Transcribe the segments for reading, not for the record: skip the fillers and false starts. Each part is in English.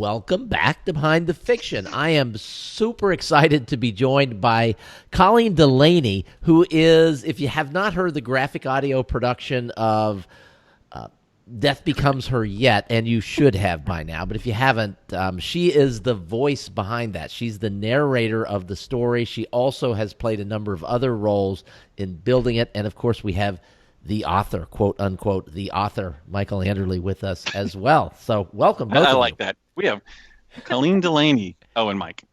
welcome back to Behind the Fiction. I am super excited to be joined by Colleen Delany, who is, if you have not heard the graphic audio production of Death Becomes Her yet, and you should have by now, but if you haven't, she is the voice behind that. She's the narrator of the story. She also has played a number of other roles in building it, and of course we have the author, quote unquote, the author, Michael Anderle, with us as well. So welcome, both of you. I like that. We have Colleen Delany. Oh, and Mike.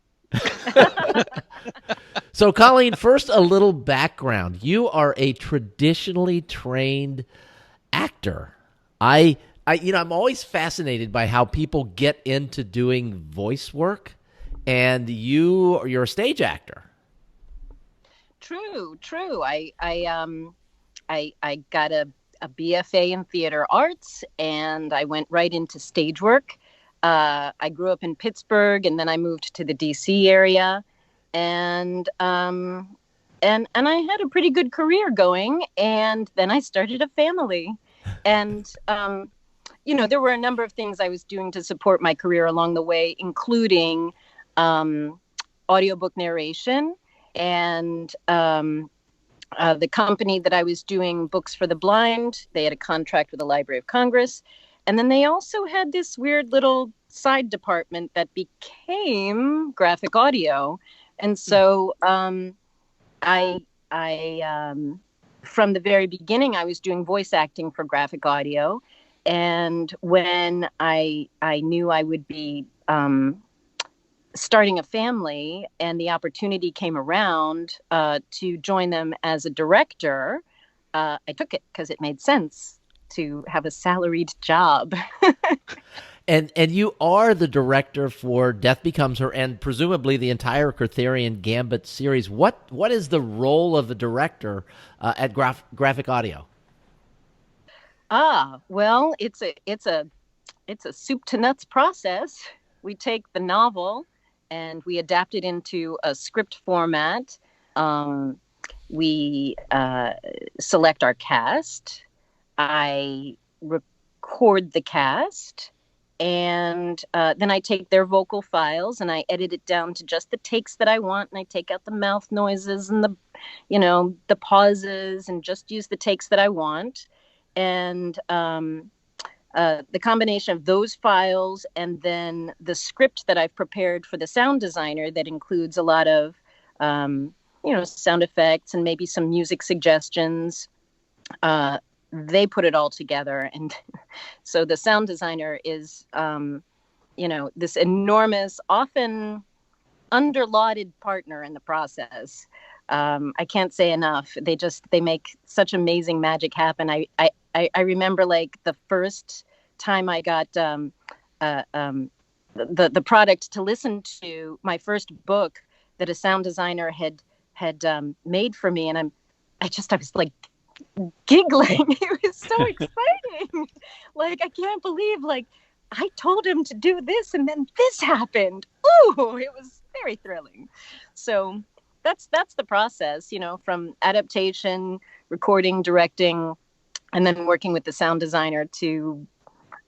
So, Colleen, first a little background. You are a traditionally trained actor. I'm always fascinated by how people get into doing voice work, and you're a stage actor. True. I got a BFA in theater arts, and I went right into stage work. I grew up in Pittsburgh, and then I moved to the DC area, and I had a pretty good career going. And then I started a family, and there were a number of things I was doing to support my career along the way, including audiobook narration and the company that I was doing books for the blind. They had a contract with the Library of Congress. And then they also had this weird little side department that became GraphicAudio. And so I from the very beginning, I was doing voice acting for GraphicAudio. And when I knew I would be starting a family, and the opportunity came around to join them as a director, I took it because it made sense to have a salaried job. And you are the director for Death Becomes Her, and presumably the entire Arthurian Gambit series. What is the role of the director at GraphicAudio? Well, it's a soup to nuts process. We take the novel and we adapt it into a script format. We select our cast. I record the cast, and then I take their vocal files and I edit it down to just the takes that I want, and I take out the mouth noises and the pauses, and just use the takes that I want. And the combination of those files and then the script that I've prepared for the sound designer that includes a lot of, sound effects and maybe some music suggestions. They put it all together. And so the sound designer is, this enormous, often underlauded partner in the process. I can't say enough. They make such amazing magic happen. I remember like the first time I got the product to listen to, my first book that a sound designer had made for me, and I was like giggling. It was so exciting. Like, I can't believe, like, I told him to do this and then this happened. Ooh, it was very thrilling. So that's the process, from adaptation, recording, directing, and then working with the sound designer to,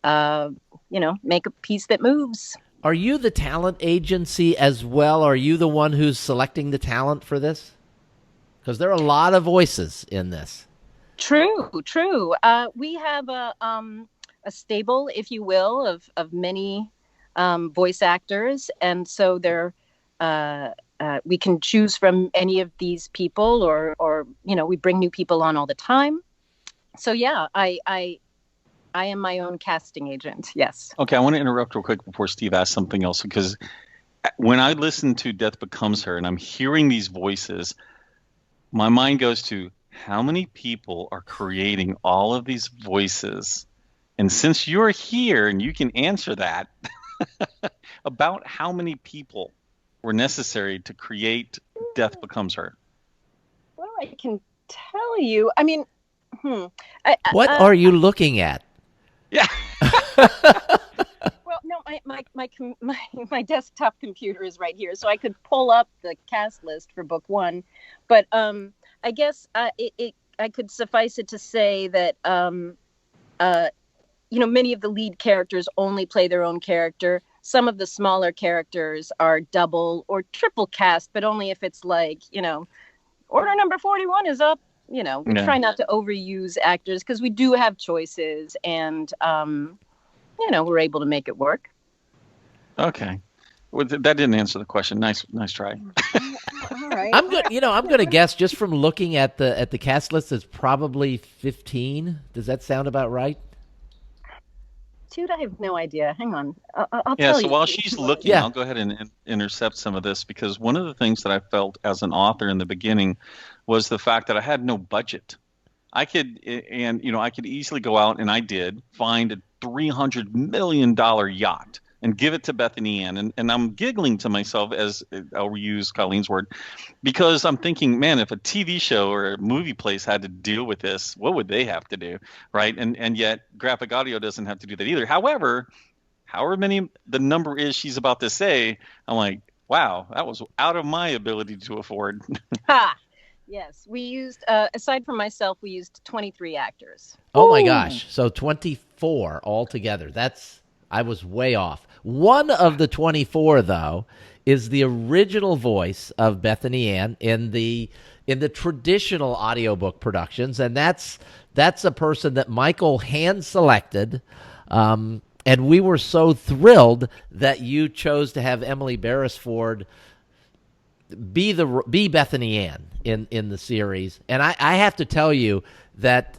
make a piece that moves. Are you the talent agency as well? Are you the one who's selecting the talent for this? Because there are a lot of voices in this. True. We have a stable, if you will, of many voice actors, and so we can choose from any of these people, or we bring new people on all the time. So yeah, I am my own casting agent. Yes. Okay, I want to interrupt real quick before Steve asks something else, because when I listen to Death Becomes Her and I'm hearing these voices, my mind goes to how many people are creating all of these voices. And since you're here and you can answer that, about how many people were necessary to create Death Becomes Her? Well, I can tell you. I mean, what are you looking at? Yeah. Well, no, my desktop computer is right here, so I could pull up the cast list for book one. But I guess I could suffice it to say that many of the lead characters only play their own character. some of the smaller characters are double or triple cast, but only if it's like, order number 41 is up. We try not to overuse actors because we do have choices, and we're able to make it work. Okay. Well, that didn't answer the question. Nice try. All right. I'm good. I'm going to guess just from looking at the cast list, it's probably 15. Does that sound about right? Dude, I have no idea. Hang on. I'll tell you. So while she's looking, I'll go ahead and intercept some of this, because one of the things that I felt as an author in the beginning was the fact that I had no budget. I could easily go out, and I did, find a $300 million yacht and give it to Bethany Ann. And I'm giggling to myself, as I'll reuse Colleen's word, because I'm thinking, man, if a TV show or a movie place had to deal with this, what would they have to do, right? And yet GraphicAudio doesn't have to do that either. However many the number is she's about to say, I'm like, wow, that was out of my ability to afford. Ha! Yes, we used, aside from myself, we used 23 actors. Oh my gosh. So 24 altogether. I was way off. One of the 24, though, is the original voice of Bethany Ann in the traditional audiobook productions, and that's a person that Michael hand selected, and we were so thrilled that you chose to have Emily Beresford be Bethany Ann in the series. And I have to tell you that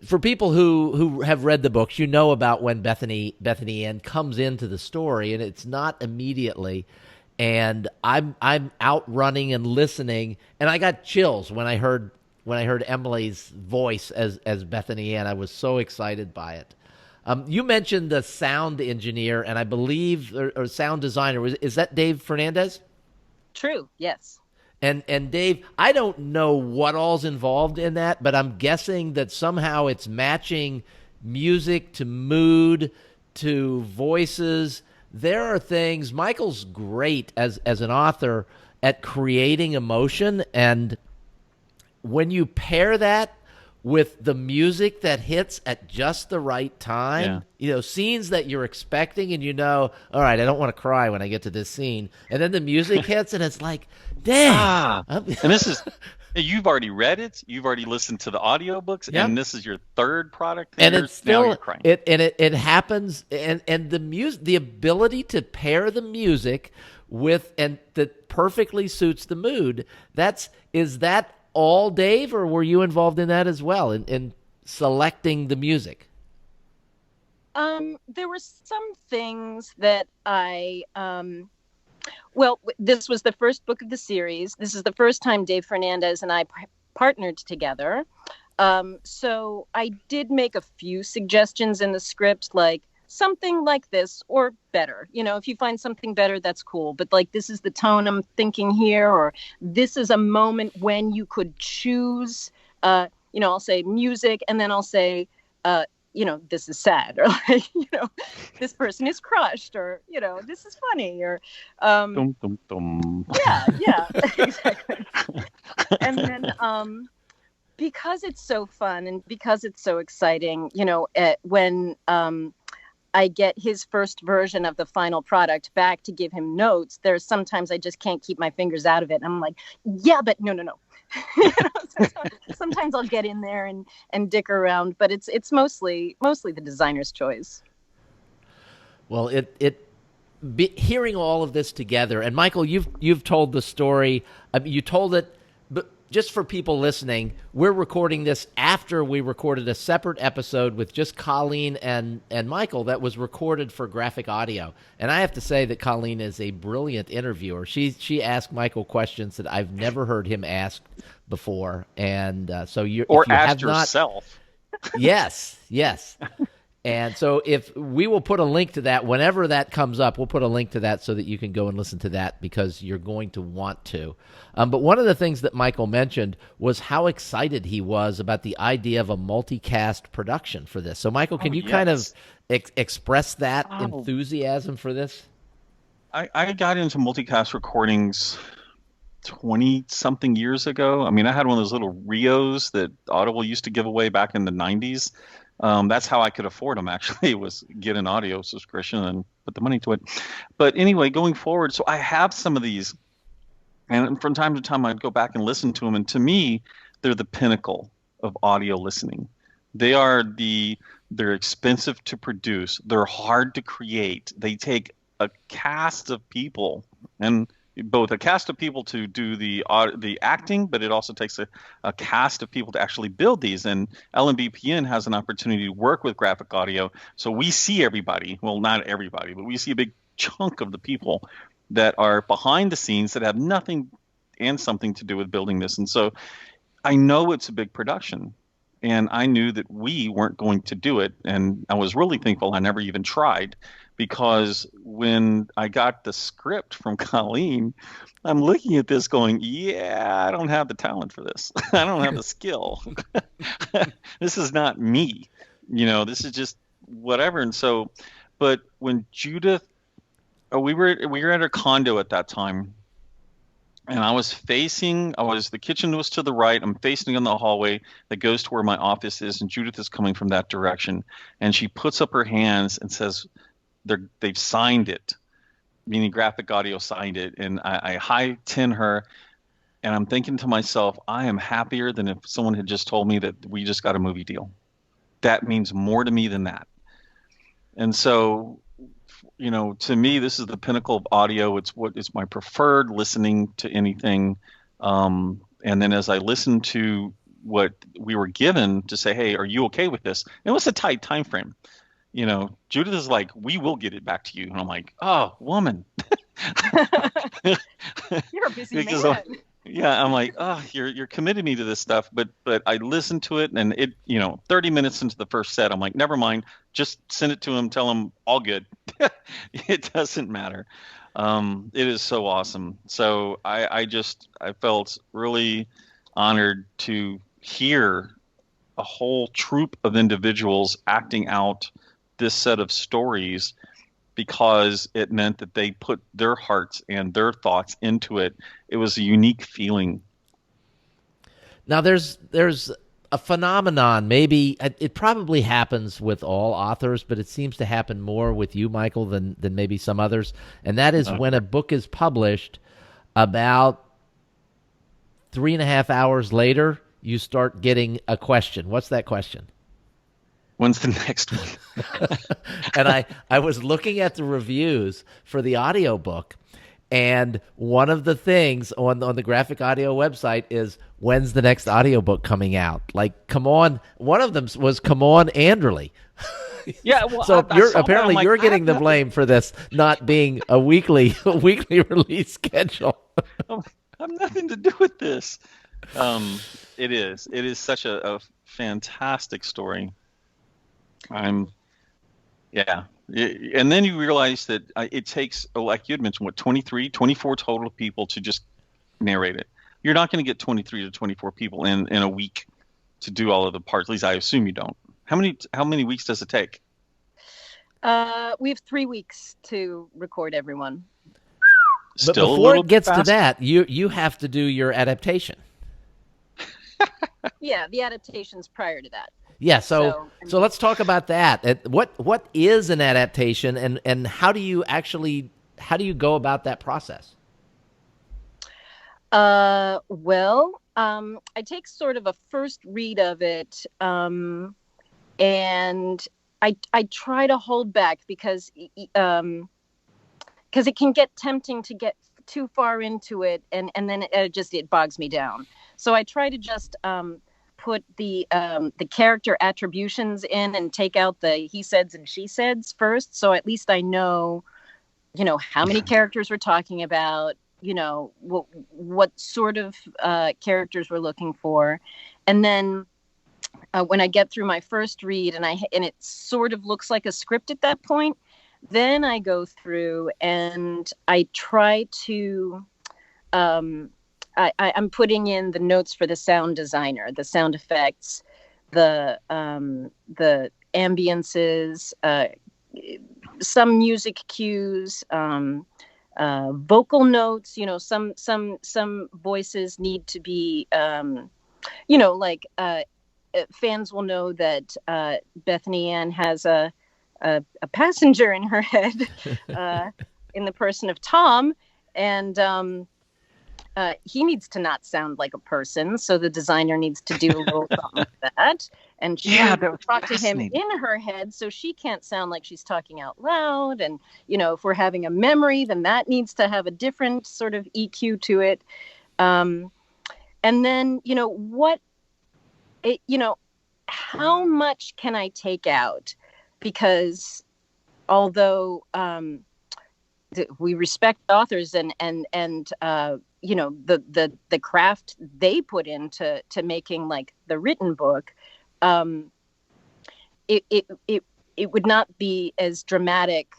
for people who have read the books, about when Bethany Ann comes into the story, and it's not immediately. And I'm out running and listening, and I got chills when I heard Emily's voice as Bethany Ann. I was so excited by it. You mentioned the sound engineer, and I believe or sound designer. Is that Dave Fernandez? True. Yes. And Dave, I don't know what all's involved in that, but I'm guessing that somehow it's matching music to mood to voices. There are things. Michael's great as an author at creating emotion, and when you pair that with the music that hits at just the right time, scenes that you're expecting, and all right, I don't want to cry when I get to this scene, and then the music hits, and it's like, damn. And this is, you've already read it, you've already listened to the audiobooks, and this is your third product, and it's still, now you're crying. It happens, and the music, the ability to pair the music with, and that perfectly suits the mood. Is that all Dave, or were you involved in that as well, in selecting the music? There were some things that this was the first book of the series. This is the first time Dave Fernandez and I partnered together. So I did make a few suggestions in the script, like something like this or better. If you find something better, that's cool. But like, this is the tone I'm thinking here, or this is a moment when you could choose, I'll say music, and then I'll say, this is sad, or like, this person is crushed, or, this is funny, or, dum, dum, dum. Yeah, exactly. And then, because it's so fun and because it's so exciting, when, I get his first version of the final product back to give him notes, there's sometimes I just can't keep my fingers out of it. And I'm like, yeah, but no. Sometimes I'll get in there and dick around, but it's mostly the designer's choice. Well, hearing all of this together, and Michael, you've told the story. I mean, you told it, but just for people listening, we're recording this after we recorded a separate episode with just Colleen and Michael that was recorded for GraphicAudio. And I have to say that Colleen is a brilliant interviewer. She asked Michael questions that I've never heard him ask before. And so asked yourself. Yes. And so if we will put a link to that, whenever that comes up, we'll put a link to that so that you can go and listen to that, because you're going to want to. But one of the things that Michael mentioned was how excited he was about the idea of a multicast production for this. So Michael, can you kind of express that enthusiasm for this? I got into multicast recordings 20-something years ago. I mean, I had one of those little Rios that Audible used to give away back in the 90s. That's how I could afford them, actually, was get an audio subscription and put the money to it. But anyway, going forward, so I have some of these, and from time to time I'd go back and listen to them, and to me, they're the pinnacle of audio listening. They're expensive to produce. They're hard to create. They take a cast of people, and both a cast of people to do the acting, but it also takes a cast of people to actually build these. And LMBPN has an opportunity to work with Graphic Audio, so we see everybody. Well, not everybody, but we see a big chunk of the people that are behind the scenes that have nothing and something to do with building this. And so I know it's a big production, and I knew that we weren't going to do it. And I was really thankful I never even tried, because when I got the script from Colleen, I'm looking at this going, yeah, I don't have the talent for this. I don't have the skill. This is not me. This is just whatever. And so, but when Judith, we were at a condo at that time, and the kitchen was to the right. I'm facing in the hallway that goes to where my office is, and Judith is coming from that direction. And she puts up her hands and says, they've signed it, meaning Graphic Audio signed it. And I high 10 her, and I'm thinking to myself, I am happier than if someone had just told me that we just got a movie deal. That means more to me than that. And so, to me, this is the pinnacle of audio. It's my preferred listening to anything. And then as I listened to what we were given to say, hey, are you okay with this? It was a tight time frame. Judith is like, we will get it back to you. And I'm like, oh, woman. You're a busy man. Yeah, I'm like, oh, you're committing me to this stuff. But I listened to it, and it, 30 minutes into the first set, I'm like, never mind. Just send it to him. Tell him all good. It doesn't matter. It is so awesome. So I felt really honored to hear a whole troupe of individuals acting out this set of stories, because it meant that they put their hearts and their thoughts into it. It was a unique feeling. Now, there's a phenomenon, maybe it probably happens with all authors, but it seems to happen more with you, Michael, than maybe some others, and that is when a book is published, about 3.5 hours later, you start getting a question. What's that question? When's the next one? And I was looking at the reviews for the audiobook, and one of the things on the Graphic Audio website is, when's the next audiobook coming out? Like, come on. One of them was, come on, Anderle. Yeah, well, so you're getting the blame for this not being a weekly release schedule. I have nothing to do with this. It is such a fantastic story. And then you realize that it takes, like you had mentioned, 24 total people to just narrate it. You're not going to get 23 to 24 people in a week to do all of the parts. At least I assume you don't. How many weeks does it take? We have 3 weeks to record everyone. But before it gets to that, you have to do your adaptation. Yeah, the adaptation's prior to that. Yeah, so let's talk about that. What is an adaptation, and how do you go about that process? I take sort of a first read of it, and I try to hold back because it can get tempting to get too far into it, and then it bogs me down. So I try to just put the character attributions in and take out the he saids and she saids first, so at least I know how many characters we're talking about, what sort of characters we're looking for, and then when I get through my first read and it sort of looks like a script at that point, then I go through and I try to I'm putting in the notes for the sound designer, the sound effects, the ambiances, some music cues, vocal notes. Some voices need to be, fans will know that Bethany Ann has a passenger in her head in the person of Tom, and he needs to not sound like a person, so the designer needs to do a little something like that. And she talk to him in her head, so she can't sound like she's talking out loud. And if we're having a memory, then that needs to have a different sort of EQ to it. And then how much can I take out? Because although we respect authors and the craft they put into making like the written book, it would not be as dramatic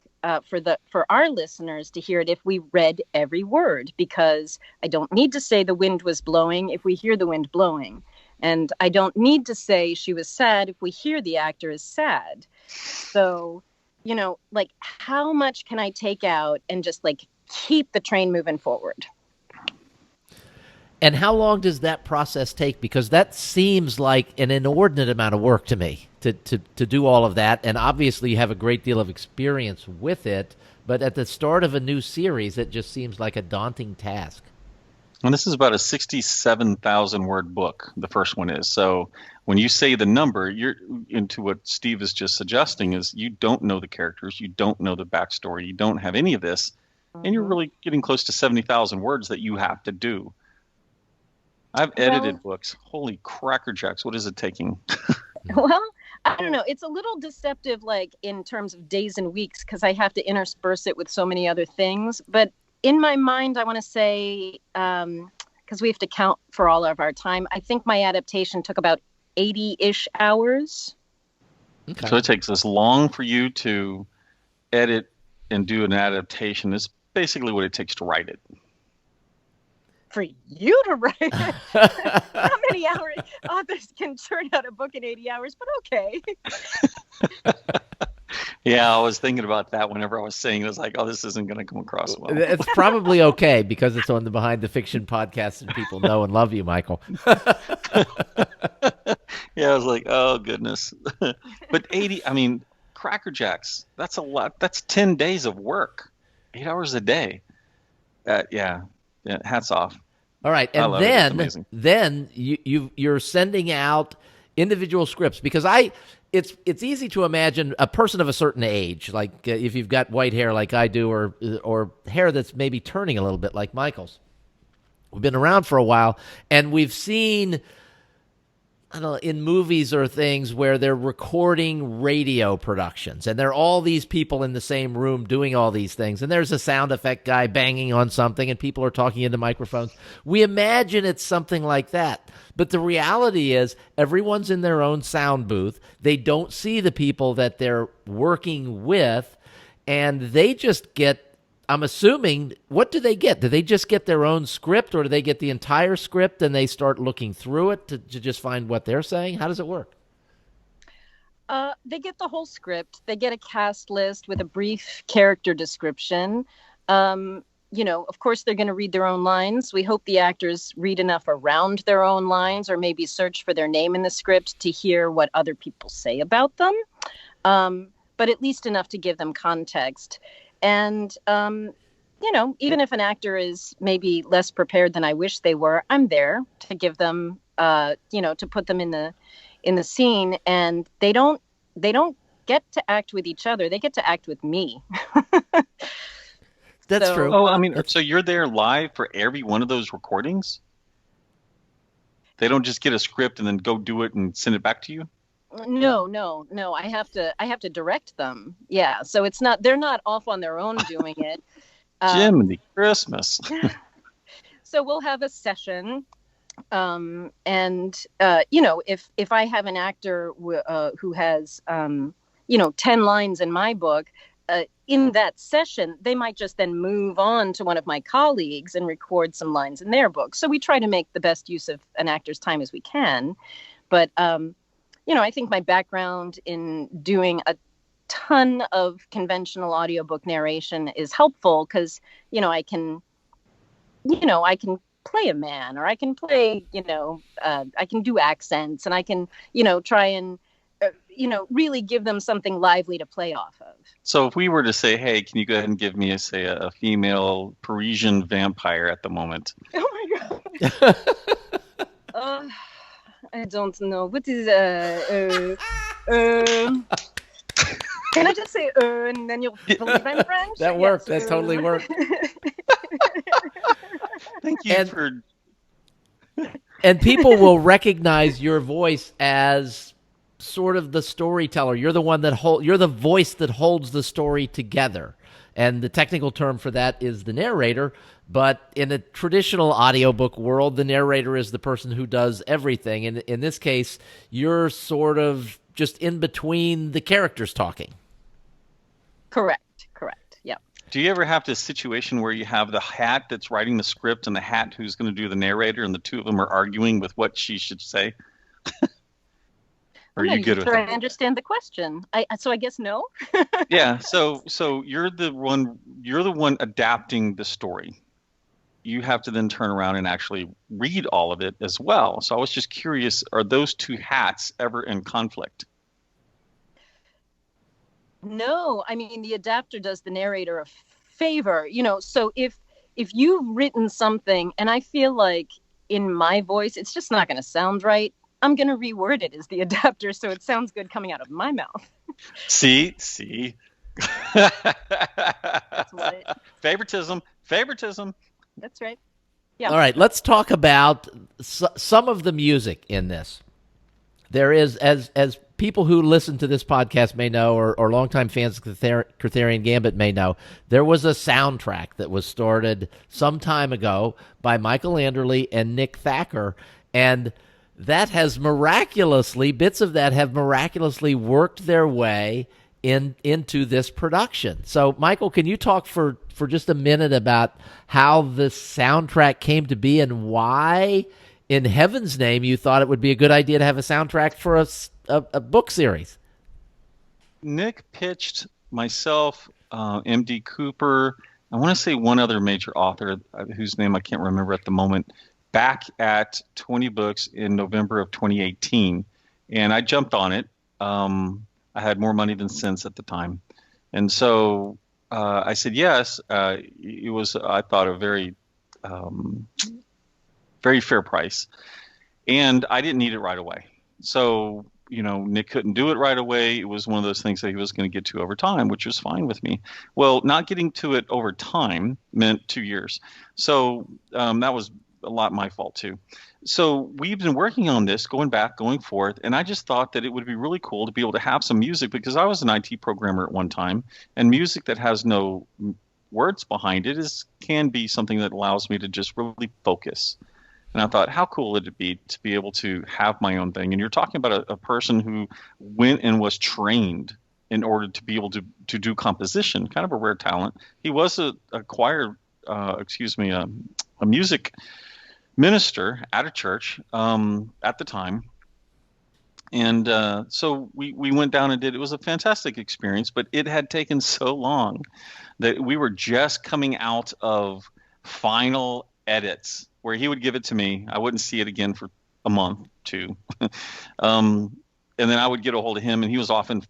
for our listeners to hear it if we read every word, because I don't need to say the wind was blowing if we hear the wind blowing, and I don't need to say she was sad if we hear the actor is sad. So like, how much can I take out and just like keep the train moving forward? And how long does that process take? Because that seems like an inordinate amount of work to me to do all of that. And obviously you have a great deal of experience with it, but at the start of a new series, it just seems like a daunting task. And this is about a 67,000 word book. The first one is. So when you say the number, you're into what Steve is just suggesting is you don't know the characters. You don't know the backstory. You don't have any of this. And you're really getting close to 70,000 words that you have to do. I've edited books. Holy crackerjacks. What is it taking? Well, I don't know. It's a little deceptive, like in terms of days and weeks, because I have to intersperse it with so many other things. But in my mind, I want to say, because we have to count for all of our time, I think my adaptation took about 80-ish hours. Okay. So it takes as long for you to edit and do an adaptation as basically what it takes to write it. For you to write it? How many hours authors can churn out a book in 80 hours, but okay. Yeah, I was thinking about that whenever I was saying it. I was like, oh, this isn't going to come across well. It's probably okay because it's on the Behind the Fiction podcast and people know and love you, Michael. Yeah, I was like, oh, goodness. But 80, I mean, crackerjacks, that's a lot. That's 10 days of work, 8 hours a day. Yeah, hats off. All right, and then you're sending out individual scripts, because it's easy to imagine a person of a certain age, like if you've got white hair like I do, or hair that's maybe turning a little bit like Michael's. We've been around for a while, and we've seen, I don't know, in movies or things where they're recording radio productions, and there are all these people in the same room doing all these things, and there's a sound effect guy banging on something, and people are talking into microphones. We imagine it's something like that, but the reality is everyone's in their own sound booth. They don't see the people that they're working with, and they just get, I'm assuming, what do they get? Do they just get their own script, or do they get the entire script and they start looking through it to just find what they're saying? How does it work? They get the whole script. They get a cast list with a brief character description. Of course, they're going to read their own lines. We hope the actors read enough around their own lines, or maybe search for their name in the script to hear what other people say about them. But at least enough to give them context. And, even if an actor is maybe less prepared than I wish they were, I'm there to give them, to put them in the scene. And they don't get to act with each other. They get to act with me. That's true. Oh, I mean, so you're there live for every one of those recordings? They don't just get a script and then go do it and send it back to you? No. I have to direct them. Yeah. So it's not, they're not off on their own doing it. Jiminy Christmas. So we'll have a session. If I have an actor who has, 10 lines in my book, in that session, they might just then move on to one of my colleagues and record some lines in their book. So we try to make the best use of an actor's time as we can. But, I think my background in doing a ton of conventional audiobook narration is helpful because, I can play a man, or I can play, I can do accents, and I can, try and, really give them something lively to play off of. So if we were to say, hey, can you go ahead and give me, say, a female Parisian vampire at the moment? Oh my God. I don't know. What is can I just say and then you'll believe I'm French? That worked. That totally worked. Thank you And people will recognize your voice as sort of the storyteller. You're the one that you're the voice that holds the story together. And the technical term for that is the narrator. But in a traditional audiobook world, the narrator is the person who does everything. And in this case, you're sort of just in between the characters talking. Correct. Yeah. Do you ever have this situation where you have the hat that's writing the script and the hat who's going to do the narrator, and the two of them are arguing with what she should say? Are you good with sure that? I understand the question. So I guess no. Yeah. So you're the one adapting the story. You have to then turn around and actually read all of it as well. So I was just curious, are those two hats ever in conflict? No, I mean, the adapter does the narrator a favor, so if you've written something and I feel like in my voice it's just not going to sound right, I'm going to reword it as the adapter so it sounds good coming out of my mouth. See? That's what Favoritism. That's right. Yeah. All right, let's talk about some of the music in this. There is, as people who listen to this podcast may know, or longtime fans of Arthurian Gambit may know, there was a soundtrack that was started some time ago by Michael Anderle and Nick Thacker, and that has bits of that have miraculously worked their way into this production. So, Michael, can you talk for just a minute about how the soundtrack came to be and why, in heaven's name, you thought it would be a good idea to have a soundtrack for a book series? Nick pitched myself, M.D. Cooper, I want to say one other major author whose name I can't remember at the moment, back at 20 Books in November of 2018. And I jumped on it. I had more money than sense at the time. And so I said yes. It was, I thought, a very, very fair price. And I didn't need it right away. So, Nick couldn't do it right away. It was one of those things that he was going to get to over time, which was fine with me. Well, not getting to it over time meant 2 years. So that was a lot my fault too. So we've been working on this, going back, going forth, and I just thought that it would be really cool to be able to have some music, because I was an IT programmer at one time, and music that has no words behind it can be something that allows me to just really focus. And I thought, how cool would it be to be able to have my own thing? And you're talking about a person who went and was trained in order to be able to do composition, kind of a rare talent. He was a music minister at a church at the time. And so we went down and did. It was a fantastic experience, but it had taken so long that we were just coming out of final edits where he would give it to me. I wouldn't see it again for a month, 2. And then I would get a hold of him, and he was off in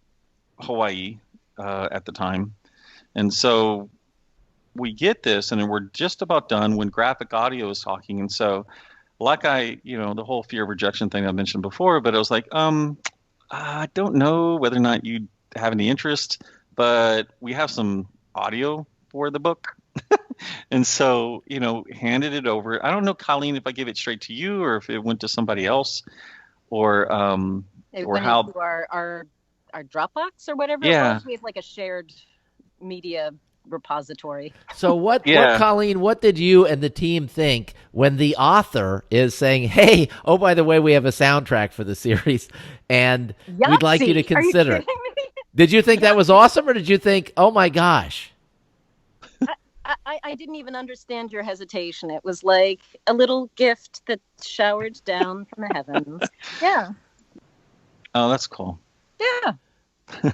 Hawaii at the time. And so we get this, and then we're just about done when GraphicAudio is talking. And so, like the whole fear of rejection thing I mentioned before, but I was like, I don't know whether or not you have any interest, but we have some audio for the book. And so, handed it over. I don't know, Colleen, if I gave it straight to you or if it went to somebody else, or it went how into our Dropbox or whatever. Yeah. It was. We have like a shared media repository. So what, Colleen, what did you and the team think when the author is saying, hey, oh, by the way, we have a soundtrack for the series and we'd like you to consider it? Did you think that was awesome, or did you think, oh my gosh? I didn't even understand your hesitation. It was like a little gift that showered down from the heavens. Yeah. Oh, that's cool. Yeah.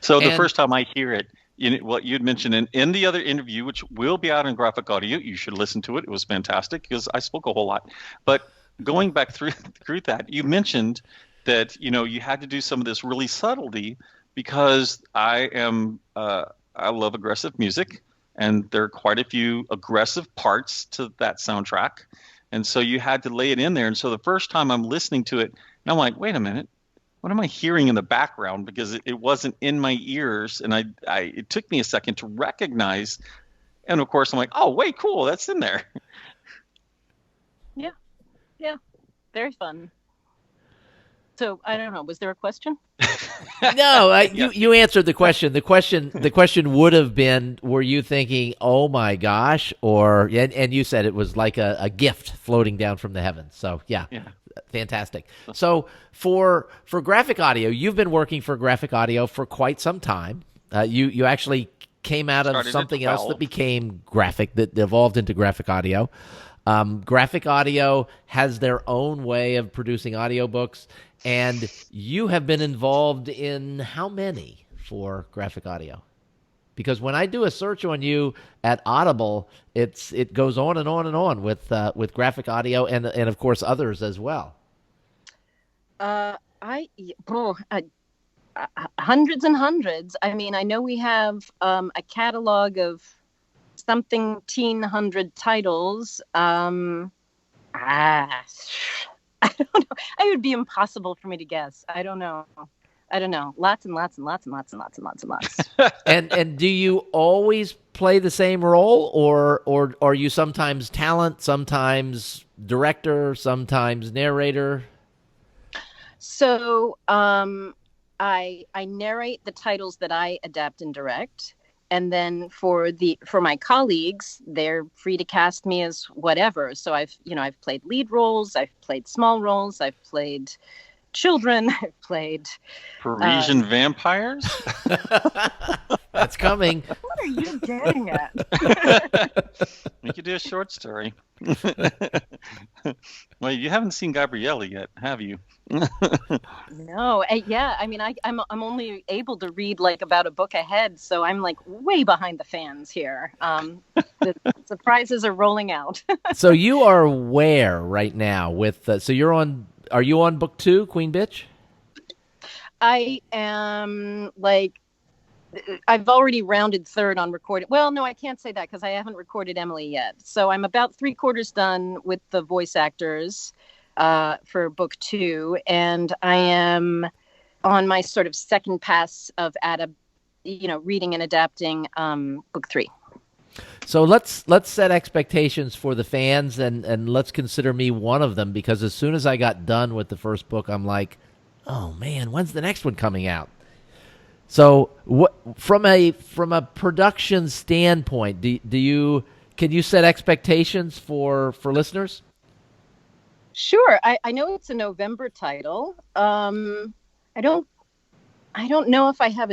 So the first time I hear it, what you'd mentioned in the other interview, which will be out in graphic audio. You should listen to it. It was fantastic because I spoke a whole lot. But going back through that, you mentioned that you had to do some of this really subtlety because I love aggressive music, and there are quite a few aggressive parts to that soundtrack, and so you had to lay it in there. And so the first time I'm listening to it, and I'm like, wait a minute, what am I hearing in the background? Because it wasn't in my ears, and it took me a second to recognize. And of course, I'm like, oh, wait, cool, that's in there. Yeah, very fun. So I don't know. Was there a question? No, you answered the question. The question would have been, were you thinking, oh my gosh, and you said it was like a gift floating down from the heavens. So yeah. Fantastic. So for graphic audio, you've been working for graphic audio for quite some time. You actually came out of something else that became graphic, that evolved into graphic audio. Graphic audio has their own way of producing audiobooks, and you have been involved in how many for graphic audio? Because when I do a search on you at Audible, it goes on and on and on with graphic audio and of course others as well. Hundreds and hundreds. I mean, I know we have a catalog of something 1,000 titles. I don't know. It would be impossible for me to guess. I don't know. Lots and lots and lots and lots and lots and lots and lots. And do you always play the same role, or are you sometimes talent, sometimes director, sometimes narrator? So I narrate the titles that I adapt and direct. And then for my colleagues, they're free to cast me as whatever. So I've played lead roles, I've played small roles, I've played children, I've played Parisian vampires. That's coming. What are you getting at? We could do a short story. Well, you haven't seen Gabrielle yet, have you? No. Yeah. I mean, I'm only able to read like about a book ahead, so I'm like way behind the fans here. The surprises are rolling out. So you are where right now with? So you're on. Are you on book 2, Queen Bitch? I am I've already rounded third on recording. Well, no, I can't say that because I haven't recorded Emily yet. So I'm about 3/4 done with the voice actors for book 2, and I am on my sort of second pass of reading and adapting book 3. So let's set expectations for the fans, and let's consider me one of them, because as soon as I got done with the first book, I'm like, oh man, when's the next one coming out? So from a production standpoint, can you set expectations for listeners? Sure. I know it's a November title. I don't know if I have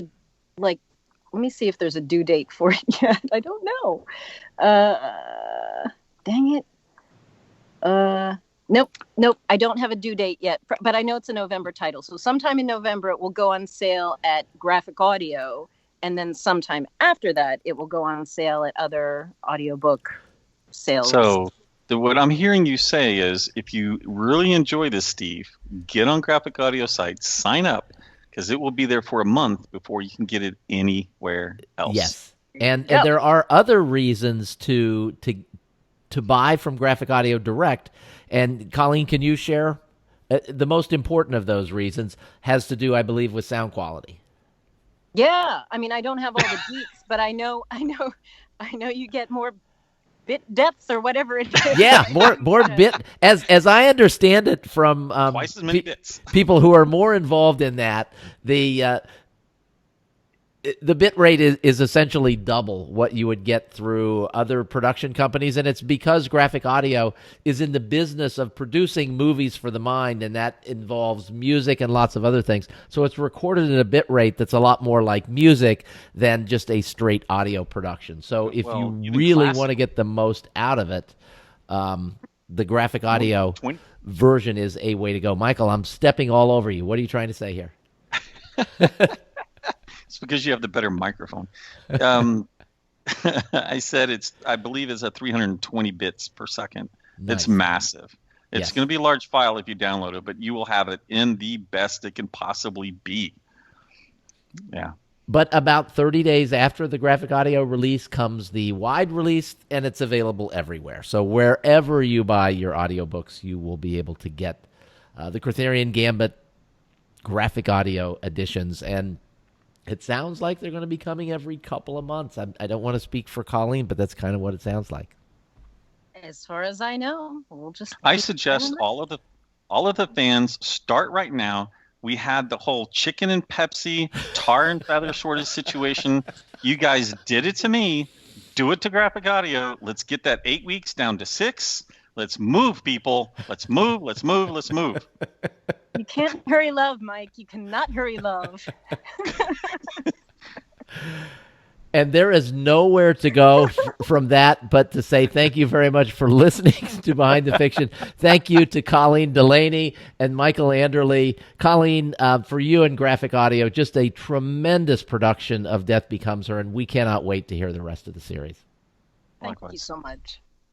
let me see if there's a due date for it yet. I don't know. Dang it. Nope. I don't have a due date yet, but I know it's a November title. So sometime in November, it will go on sale at GraphicAudio. And then sometime after that, it will go on sale at other audiobook sales. So what I'm hearing you say is, if you really enjoy this, Steve, get on Graphic Audio site, sign up, because it will be there for a month before you can get it anywhere else. Yes, and there are other reasons to buy from Graphic Audio Direct. And Colleen, can you share? The most important of those reasons has to do, I believe, with sound quality. Yeah, I mean, I don't have all the deets, but I know you get more bit depth or whatever it is. Yeah, more bit, as I understand it from twice as many bits. People who are more involved in that, the bit rate is essentially double what you would get through other production companies, and it's because Graphic Audio is in the business of producing movies for the mind, and that involves music and lots of other things. So it's recorded at a bit rate that's a lot more like music than just a straight audio production. So if you really want to get the most out of it, the Graphic Audio version is a way to go. Michael, I'm stepping all over you. What are you trying to say here? because you have the better microphone. I said I believe it's at 320 bits per second. Nice. It's massive. It's Yes. going to be a large file if you download it, but you will have it in the best it can possibly be. Yeah. But about 30 days after the graphic audio release comes the wide release, and it's available everywhere. So wherever you buy your audiobooks, you will be able to get the Cortherian Gambit graphic audio editions. And it sounds like they're going to be coming every couple of months. I don't want to speak for Colleen, but that's kind of what it sounds like. As far as I know, we'll just. I suggest all of the fans start right now. We had the whole chicken and Pepsi, tar and feather sort of situation. You guys did it to me. Do it to graphic audio. Let's get that 8 weeks down to 6. Let's move, people. Let's move. Let's move. Let's move. You can't hurry love, Mike. You cannot hurry love. And there is nowhere to go from that but to say thank you very much for listening to Behind the Fiction. Thank you to Colleen Delany and Michael Anderle. Colleen, for you and Graphic Audio, just a tremendous production of Death Becomes Her, and we cannot wait to hear the rest of the series. Thank you so much.